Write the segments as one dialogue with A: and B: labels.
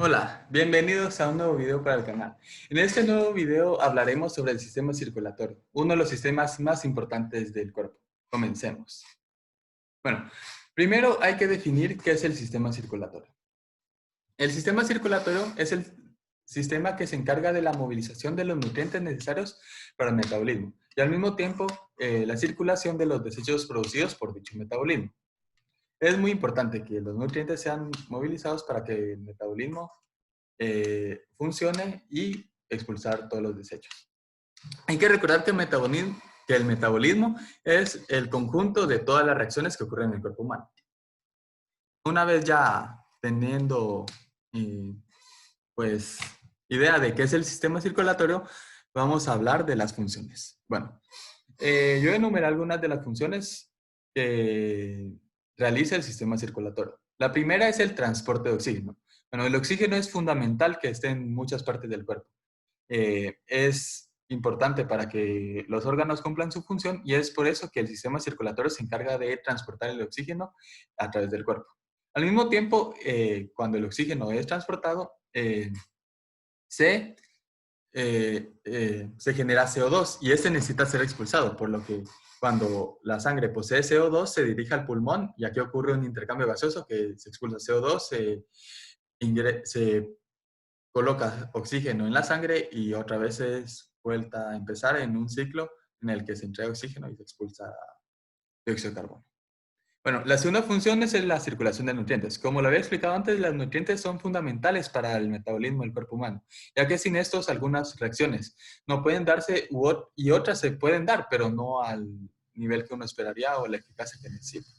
A: Hola, bienvenidos a un nuevo video para el canal. En este nuevo video hablaremos sobre el sistema circulatorio, uno de los sistemas más importantes del cuerpo. Comencemos. Bueno, primero hay que definir qué es el sistema circulatorio. El sistema circulatorio es el sistema que se encarga de la movilización de los nutrientes necesarios para el metabolismo y al mismo tiempo la circulación de los desechos producidos por dicho metabolismo. Es muy importante que los nutrientes sean movilizados para que el metabolismo funcione y expulsar todos los desechos. Hay que recordar que el metabolismo es el conjunto de todas las reacciones que ocurren en el cuerpo humano. Una vez ya teniendo pues idea de qué es el sistema circulatorio, vamos a hablar de las funciones. Bueno, yo enumeré algunas de las funciones que realiza el sistema circulatorio. La primera es el transporte de oxígeno. Bueno, el oxígeno es fundamental que esté en muchas partes del cuerpo. Es importante para que los órganos cumplan su función y es por eso que el sistema circulatorio se encarga de transportar el oxígeno a través del cuerpo. Al mismo tiempo, cuando el oxígeno es transportado, se se genera CO2 y este necesita ser expulsado, por lo que cuando la sangre posee CO2 se dirige al pulmón y aquí ocurre un intercambio gaseoso que se expulsa CO2, se coloca oxígeno en la sangre y otra vez es vuelta a empezar en un ciclo en el que se entrega oxígeno y se expulsa dióxido de carbono. Bueno, la segunda función es la circulación de nutrientes. Como lo había explicado antes, los nutrientes son fundamentales para el metabolismo del cuerpo humano, ya que sin estos algunas reacciones no pueden darse y otras se pueden dar, pero no al nivel que uno esperaría o la eficacia que necesita.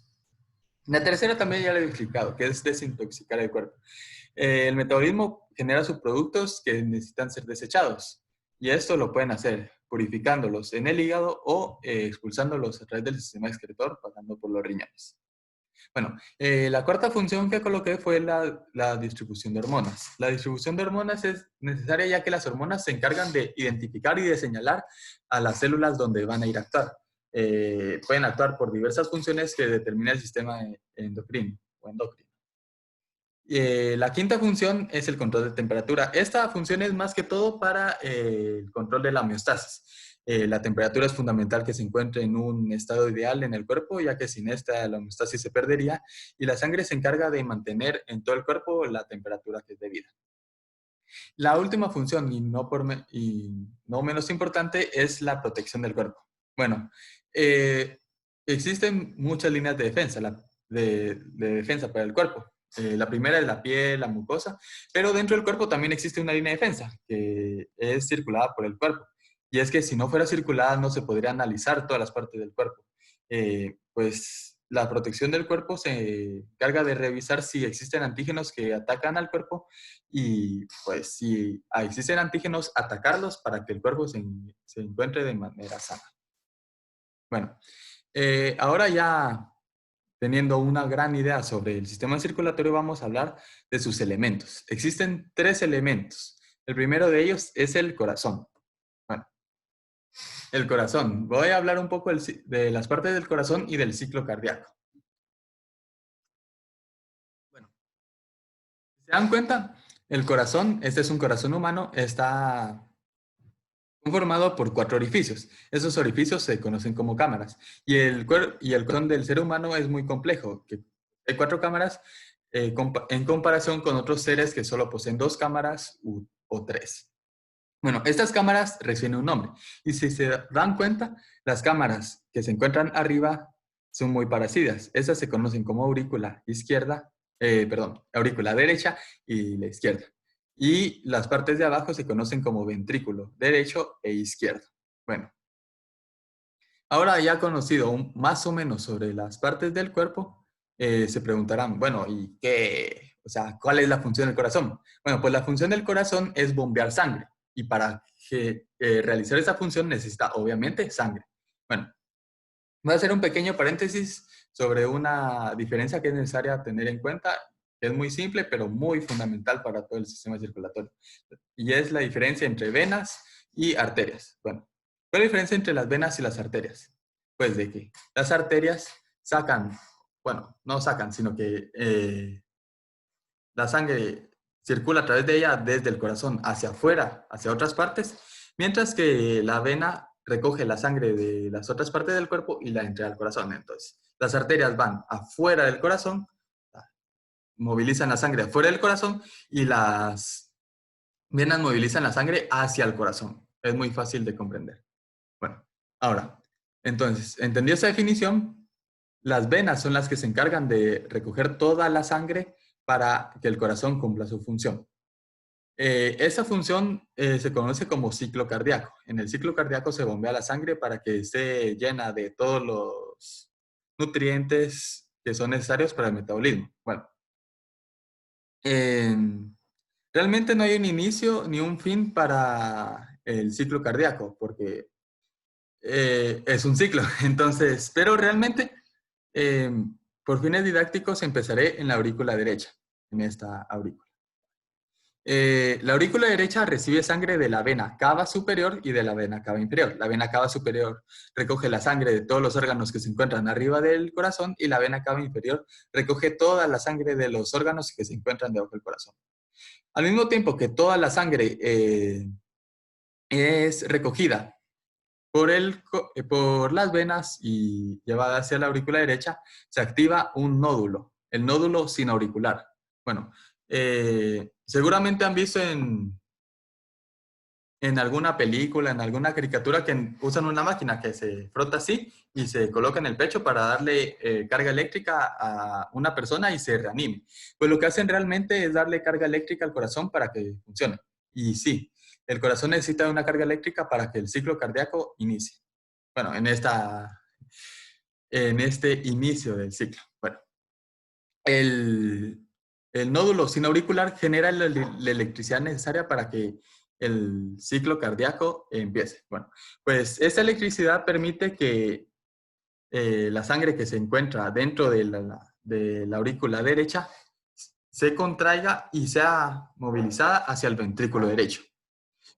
A: La tercera también ya lo he explicado, que es desintoxicar el cuerpo. El metabolismo genera subproductos que necesitan ser desechados y esto lo pueden hacer purificándolos en el hígado o expulsándolos a través del sistema excretor pasando por los riñones. Bueno, la cuarta función que coloqué fue la distribución de hormonas. La distribución de hormonas es necesaria ya que las hormonas se encargan de identificar y de señalar a las células donde van a ir a actuar. Pueden actuar por diversas funciones que determina el sistema endocrino o endocrino. La quinta función es el control de temperatura. Esta función es más que todo para el control de la homeostasis. La temperatura es fundamental que se encuentre en un estado ideal en el cuerpo, ya que sin esta la homeostasis se perdería y la sangre se encarga de mantener en todo el cuerpo la temperatura que es debida. La última función, y no menos importante, es la protección del cuerpo. Bueno, eh, existen muchas líneas de defensa, de defensa para el cuerpo. La primera es la piel, la mucosa, pero dentro del cuerpo también existe una línea de defensa que es circulada por el cuerpo. Y es que si no fuera circulada no se podría analizar todas las partes del cuerpo. Pues la protección del cuerpo se encarga de revisar si existen antígenos que atacan al cuerpo y pues si existen antígenos, atacarlos para que el cuerpo se encuentre de manera sana. Bueno, ahora ya teniendo una gran idea sobre el sistema circulatorio, vamos a hablar de sus elementos. Existen tres elementos. El primero de ellos es el corazón. Bueno, el corazón. Voy a hablar un poco de las partes del corazón y del ciclo cardíaco. Bueno, si se dan cuenta, el corazón, este es un corazón humano, está conformado por cuatro orificios. Esos orificios se conocen como cámaras. Y el corazón del ser humano es muy complejo, que hay cuatro cámaras en comparación con otros seres que solo poseen dos cámaras o tres. Bueno, estas cámaras reciben un nombre. Y si se dan cuenta, las cámaras que se encuentran arriba son muy parecidas. Esas se conocen como aurícula derecha y la izquierda. Y las partes de abajo se conocen como ventrículo derecho e izquierdo. Bueno, ahora ya conocido más o menos sobre las partes del cuerpo, se preguntarán, bueno, ¿y qué? O sea, ¿cuál es la función del corazón? Bueno, pues la función del corazón es bombear sangre. Y para realizar esa función necesita, obviamente, sangre. Bueno, voy a hacer un pequeño paréntesis sobre una diferencia que es necesaria tener en cuenta, que es muy simple, pero muy fundamental para todo el sistema circulatorio. Y es la diferencia entre venas y arterias. Bueno, ¿cuál es la diferencia entre las venas y las arterias? Pues de que las arterias sacan, bueno, no sacan, sino que la sangre circula a través de ella desde el corazón hacia afuera, hacia otras partes, mientras que la vena recoge la sangre de las otras partes del cuerpo y la entrega al corazón. Entonces, las arterias van afuera del corazón, movilizan la sangre afuera del corazón y las venas movilizan la sangre hacia el corazón. Es muy fácil de comprender. Bueno, ahora, entonces, entendió esa definición, las venas son las que se encargan de recoger toda la sangre para que el corazón cumpla su función. Esa función se conoce como ciclo cardíaco. En el ciclo cardíaco se bombea la sangre para que esté llena de todos los nutrientes que son necesarios para el metabolismo. Bueno, eh, realmente no hay un inicio ni un fin para el ciclo cardíaco, porque es un ciclo. Entonces, pero realmente, eh, por fines didácticos, empezaré en la aurícula derecha, en esta aurícula. La aurícula derecha recibe sangre de la vena cava superior y de la vena cava inferior. La vena cava superior recoge la sangre de todos los órganos que se encuentran arriba del corazón y la vena cava inferior recoge toda la sangre de los órganos que se encuentran debajo del corazón. Al mismo tiempo que toda la sangre es recogida por las venas y llevada hacia la aurícula derecha, se activa un nódulo, el nódulo sinauricular. Bueno, seguramente han visto en alguna película, en alguna caricatura, que usan una máquina que se frota así y se coloca en el pecho para darle carga eléctrica a una persona y se reanime. Pues lo que hacen realmente es darle carga eléctrica al corazón para que funcione. Y sí, el corazón necesita una carga eléctrica para que el ciclo cardíaco inicie. Bueno, en este inicio del ciclo. Bueno, el nódulo sinauricular genera la electricidad necesaria para que el ciclo cardíaco empiece. Bueno, pues esa electricidad permite que la sangre que se encuentra dentro de la aurícula derecha se contraiga y sea movilizada hacia el ventrículo derecho.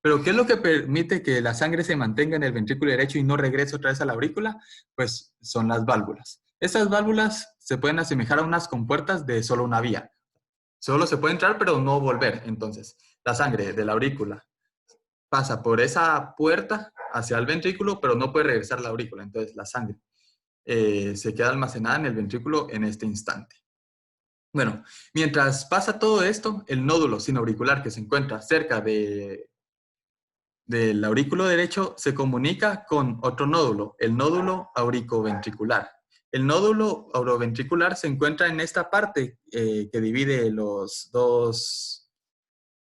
A: Pero ¿qué es lo que permite que la sangre se mantenga en el ventrículo derecho y no regrese otra vez a la aurícula? Pues son las válvulas. Estas válvulas se pueden asemejar a unas compuertas de solo una vía. Solo se puede entrar, pero no volver. Entonces, la sangre de la aurícula pasa por esa puerta hacia el ventrículo, pero no puede regresar a la aurícula. Entonces, la sangre se queda almacenada en el ventrículo en este instante. Bueno, mientras pasa todo esto, el nódulo sinauricular que se encuentra cerca del aurículo derecho se comunica con otro nódulo, el nódulo auricoventricular. El nódulo auroventricular se encuentra en esta parte que divide los dos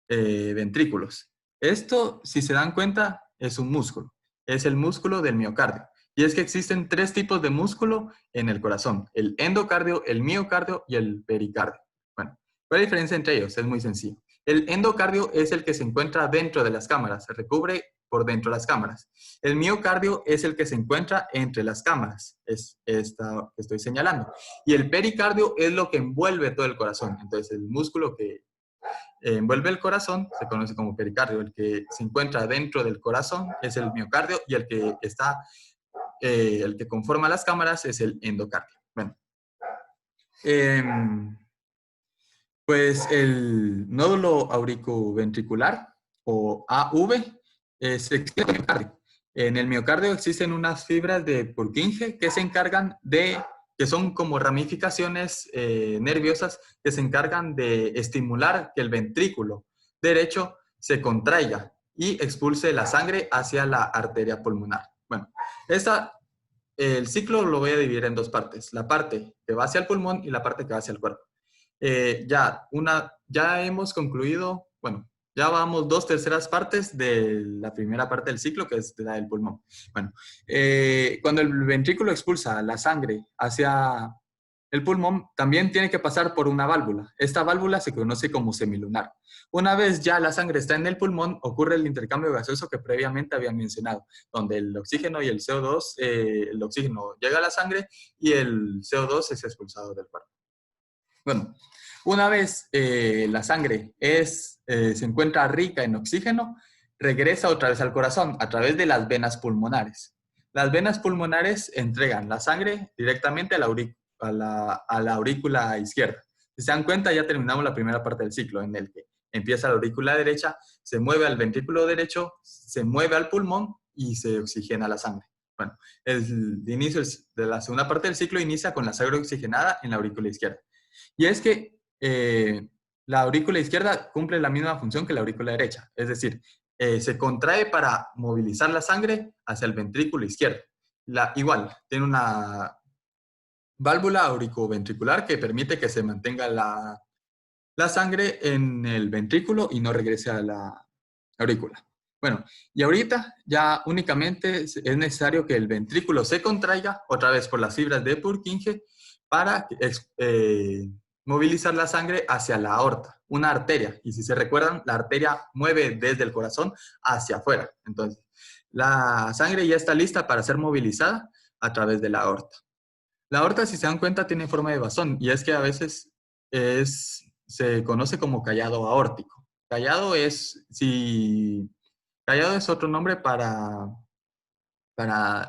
A: ventrículos. Esto, si se dan cuenta, es un músculo. Es el músculo del miocardio. Y es que existen tres tipos de músculo en el corazón: el endocardio, el miocardio y el pericardio. Bueno, ¿cuál es la diferencia entre ellos? Es muy sencillo. El endocardio es el que se encuentra dentro de las cámaras, se recubre por dentro de las cámaras. El miocardio es el que se encuentra entre las cámaras, es esta que estoy señalando. Y el pericardio es lo que envuelve todo el corazón. Entonces, el músculo que envuelve el corazón se conoce como pericardio. El que se encuentra dentro del corazón es el miocardio y el que conforma las cámaras es el endocardio. Bueno, pues el nódulo auricoventricular, o AV, se extiende en el miocardio. En el miocardio existen unas fibras de Purkinje que se encargan que son como ramificaciones nerviosas que se encargan de estimular que el ventrículo derecho se contraiga y expulse la sangre hacia la arteria pulmonar. Bueno, el ciclo lo voy a dividir en dos partes: la parte que va hacia el pulmón y la parte que va hacia el cuerpo. Ya hemos concluido, bueno, ya vamos 2/3 partes de la primera parte del ciclo, que es la del pulmón. Bueno, cuando el ventrículo expulsa la sangre hacia el pulmón, también tiene que pasar por una válvula. Esta válvula se conoce como semilunar. Una vez ya la sangre está en el pulmón, ocurre el intercambio gaseoso que previamente había mencionado, donde el oxígeno y el CO2, el oxígeno llega a la sangre y el CO2 es expulsado del cuerpo. Bueno, una vez la sangre se encuentra rica en oxígeno, regresa otra vez al corazón a través de las venas pulmonares. Las venas pulmonares entregan la sangre directamente a la aurícula izquierda. Si se dan cuenta, ya terminamos la primera parte del ciclo, en el que Empieza la aurícula derecha, se mueve al ventrículo derecho, se mueve al pulmón y se oxigena la sangre. Bueno, el inicio de la segunda parte del ciclo inicia con la sangre oxigenada en la aurícula izquierda. Y es que la aurícula izquierda cumple la misma función que la aurícula derecha, es decir, se contrae para movilizar la sangre hacia el ventrículo izquierdo. Igual, tiene una válvula auriculoventricular que permite que se mantenga la sangre en el ventrículo y no regrese a la aurícula. Bueno, y ahorita ya únicamente es necesario que el ventrículo se contraiga otra vez por las fibras de Purkinje para movilizar la sangre hacia la aorta, una arteria. Y si se recuerdan, la arteria mueve desde el corazón hacia afuera. Entonces, la sangre ya está lista para ser movilizada a través de la aorta. La aorta, si se dan cuenta, tiene forma de bastón y es que a veces se conoce como callado aórtico. Callado es otro nombre para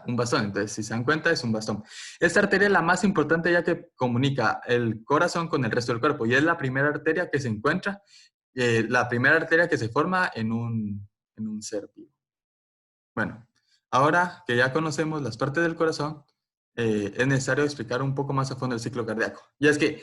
A: un bastón, entonces si se dan cuenta es un bastón. Esta arteria es la más importante ya que comunica el corazón con el resto del cuerpo y es la primera arteria que se encuentra, la primera arteria que se forma en un ser vivo. Bueno, ahora que ya conocemos las partes del corazón, es necesario explicar un poco más a fondo el ciclo cardíaco. Y es que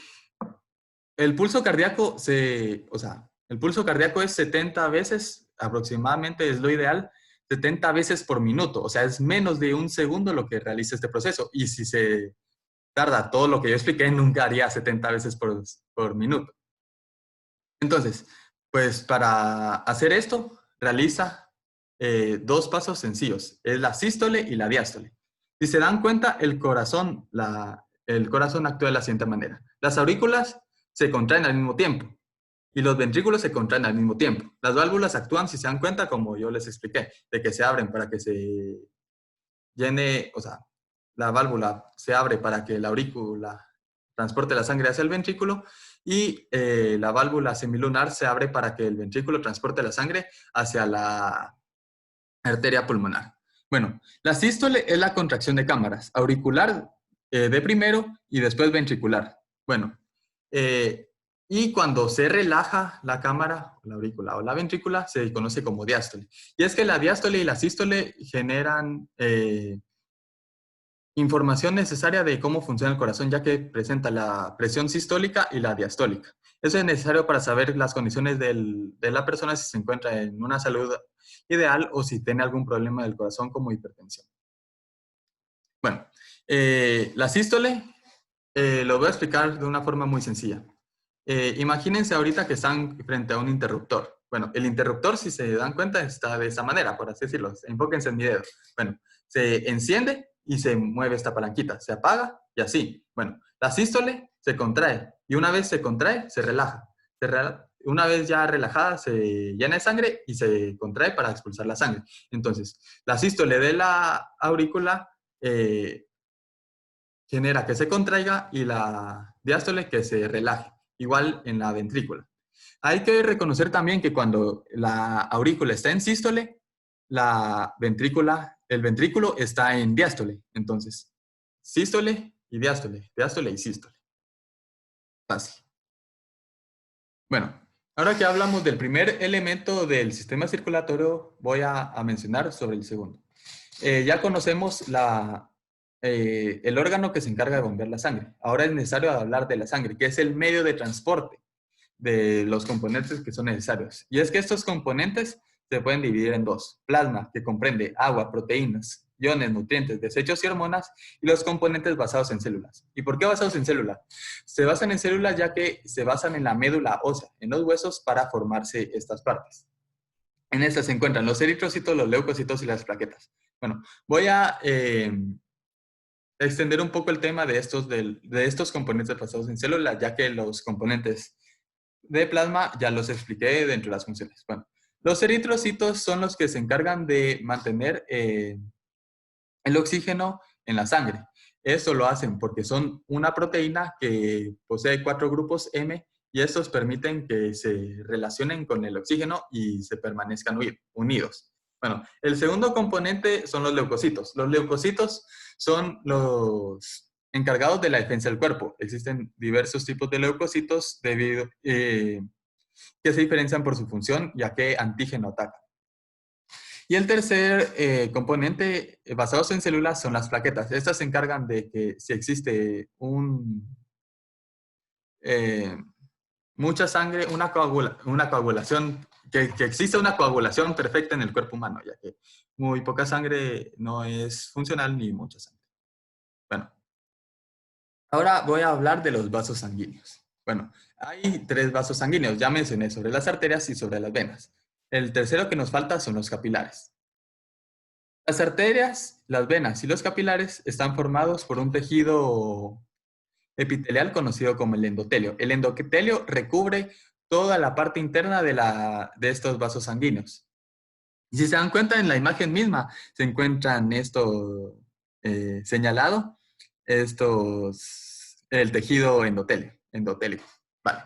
A: el pulso cardíaco el pulso cardíaco es 70 veces, aproximadamente es lo ideal, 70 veces por minuto. O sea, es menos de un segundo lo que realiza este proceso. Y si se tarda todo lo que yo expliqué, nunca haría 70 veces por minuto. Entonces, pues para hacer esto, realiza dos pasos sencillos. Es la sístole y la diástole. Si se dan cuenta, el corazón actúa de la siguiente manera. Las aurículas se contraen al mismo tiempo y los ventrículos se contraen al mismo tiempo. Las válvulas actúan, si se dan cuenta, como yo les expliqué, de que se abren para que se llene, o sea, la válvula se abre para que la aurícula transporte la sangre hacia el ventrículo y la válvula semilunar se abre para que el ventrículo transporte la sangre hacia la arteria pulmonar. Bueno, la sístole es la contracción de cámaras, auricular de primero y después ventricular. Bueno, y cuando se relaja la cámara, la aurícula o la ventrícula, se conoce como diástole. Y es que la diástole y la sístole generan información necesaria de cómo funciona el corazón, ya que presenta la presión sistólica y la diastólica. Eso es necesario para saber las condiciones de la persona si se encuentra en una salud ideal o si tiene algún problema del corazón como hipertensión. Bueno, la sístole lo voy a explicar de una forma muy sencilla. Imagínense ahorita que están frente a un interruptor. Bueno, el interruptor, si se dan cuenta, está de esa manera, por así decirlo. Enfóquense en mi dedo. Bueno, se enciende y se mueve esta palanquita. Se apaga y así. Bueno, la sístole se contrae y una vez se contrae, se relaja. Una vez ya relajada, se llena de sangre y se contrae para expulsar la sangre. Entonces, la sístole de la aurícula genera que se contraiga y la diástole que se relaje. Igual en la ventrícula. Hay que reconocer también que cuando la aurícula está en sístole, el ventrículo está en diástole. Entonces, sístole y diástole y sístole. Fácil. Bueno, ahora que hablamos del primer elemento del sistema circulatorio, voy a mencionar sobre el segundo. Ya conocemos el órgano que se encarga de bombear la sangre. Ahora es necesario hablar de la sangre, que es el medio de transporte de los componentes que son necesarios. Y es que estos componentes se pueden dividir en dos. Plasma, que comprende agua, proteínas, iones, nutrientes, desechos y hormonas, y los componentes basados en células. ¿Y por qué basados en células? Se basan en células ya que se basan en la médula ósea, en los huesos, para formarse estas partes. En estas se encuentran los eritrocitos, los leucocitos y las plaquetas. Bueno, voy a extender un poco el tema de estos componentes basados en células, ya que los componentes de plasma ya los expliqué dentro de las funciones. Bueno, los eritrocitos son los que se encargan de mantener el oxígeno en la sangre. Eso lo hacen porque son una proteína que posee 4 grupos M y estos permiten que se relacionen con el oxígeno y se permanezcan unidos. Bueno, el segundo componente son los leucocitos. Los leucocitos son los encargados de la defensa del cuerpo. Existen diversos tipos de leucocitos que se diferencian por su función y a qué antígeno atacan. Y el tercer componente basados en células son las plaquetas. Estas se encargan de que si existe mucha sangre, una coagulación, que existe una coagulación perfecta en el cuerpo humano, ya que muy poca sangre no es funcional ni mucha sangre. Bueno, ahora voy a hablar de los vasos sanguíneos. Bueno, hay 3 vasos sanguíneos, ya mencioné sobre las arterias y sobre las venas. El tercero que nos falta son los capilares. Las arterias, las venas y los capilares están formados por un tejido epitelial conocido como el endotelio. El endotelio recubre toda la parte interna de estos vasos sanguíneos. Y si se dan cuenta en la imagen misma, se encuentran esto señalado, el tejido endotélico. Vale.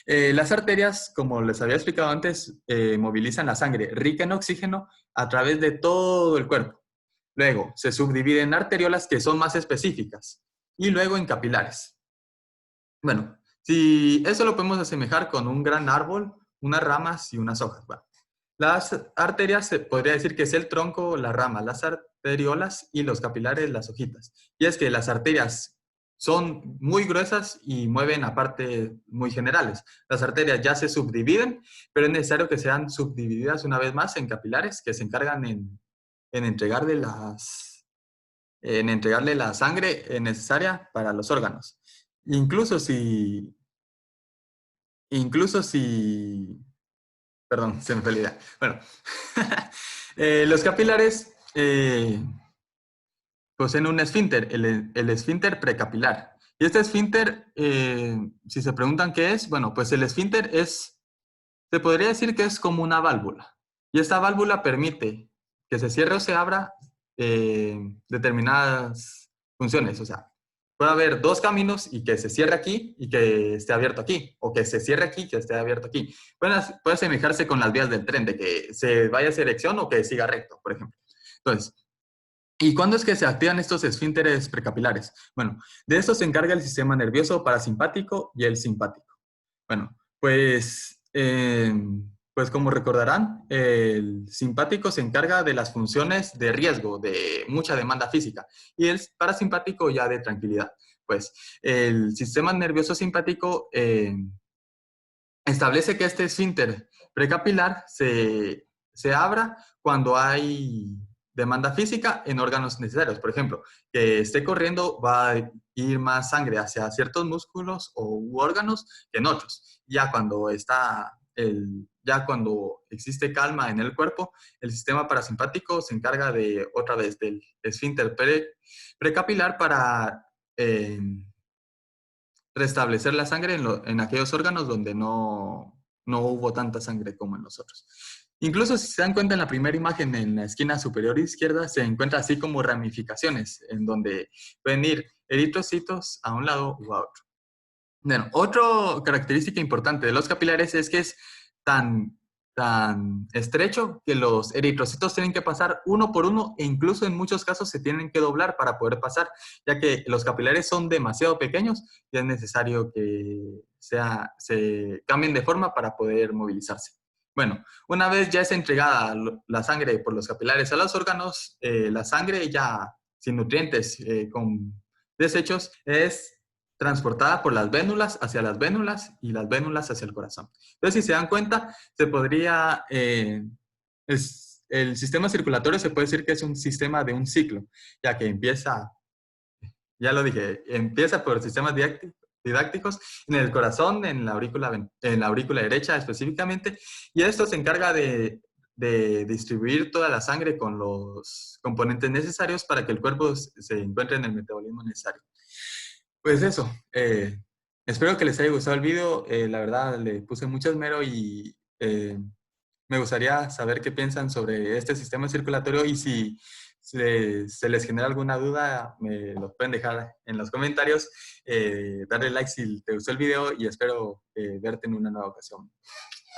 A: Las arterias, como les había explicado antes, movilizan la sangre rica en oxígeno a través de todo el cuerpo. Luego, se subdividen en arteriolas que son más específicas y luego en capilares. Bueno, si eso lo podemos asemejar con un gran árbol, unas ramas y unas hojas. Bueno, las arterias se podría decir que es el tronco, la rama, las arteriolas y los capilares, las hojitas. Y es que las arterias son muy gruesas y mueven a partes muy generales. Las arterias ya se subdividen, pero es necesario que sean subdivididas una vez más en capilares que se encargan en entregarle en entregarle la sangre necesaria para los órganos. Incluso si, perdón, se me fue la idea. Bueno, los capilares poseen un esfínter, el esfínter precapilar. Y este esfínter, si se preguntan qué es, bueno, pues el esfínter se podría decir que es como una válvula. Y esta válvula permite que se cierre o se abra determinadas funciones. O sea, puede haber 2 caminos y que se cierre aquí y que esté abierto aquí. O que se cierre aquí y que esté abierto aquí. Puede asemejarse con las vías del tren, de que se vaya hacia dirección o que siga recto, por ejemplo. Entonces, ¿y cuándo es que se activan estos esfínteres precapilares? Bueno, de esto se encarga el sistema nervioso parasimpático y el simpático. Bueno, pues como recordarán, el simpático se encarga de las funciones de riesgo, de mucha demanda física, y el parasimpático ya de tranquilidad. Pues el sistema nervioso simpático establece que este esfínter precapilar se abra cuando hay demanda física en órganos necesarios. Por ejemplo, que esté corriendo va a ir más sangre hacia ciertos músculos u órganos que en otros. Ya cuando existe calma en el cuerpo, el sistema parasimpático se encarga de otra vez del esfínter precapilar para restablecer la sangre en aquellos órganos donde no hubo tanta sangre como en los otros. Incluso si se dan cuenta en la primera imagen, en la esquina superior izquierda, se encuentra así como ramificaciones, en donde pueden ir eritrocitos a un lado u a otro. Bueno, otra característica importante de los capilares es que es tan estrecho que los eritrocitos tienen que pasar uno por uno e incluso en muchos casos se tienen que doblar para poder pasar, ya que los capilares son demasiado pequeños y es necesario que se cambien de forma para poder movilizarse. Bueno, una vez ya es entregada la sangre por los capilares a los órganos, la sangre ya sin nutrientes, con desechos, es transportada por las vénulas hacia las vénulas y las vénulas hacia el corazón. Entonces, si se dan cuenta, el sistema circulatorio se puede decir que es un sistema de un ciclo, ya que empieza, ya lo dije, empieza por sistemas didácticos en el corazón, en la aurícula derecha específicamente, y esto se encarga de distribuir toda la sangre con los componentes necesarios para que el cuerpo se encuentre en el metabolismo necesario. Pues eso, espero que les haya gustado el video. La verdad, le puse mucho esmero y me gustaría saber qué piensan sobre este sistema circulatorio y si se les genera alguna duda, me lo pueden dejar en los comentarios. Darle like si te gustó el video y espero verte en una nueva ocasión.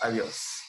A: Adiós.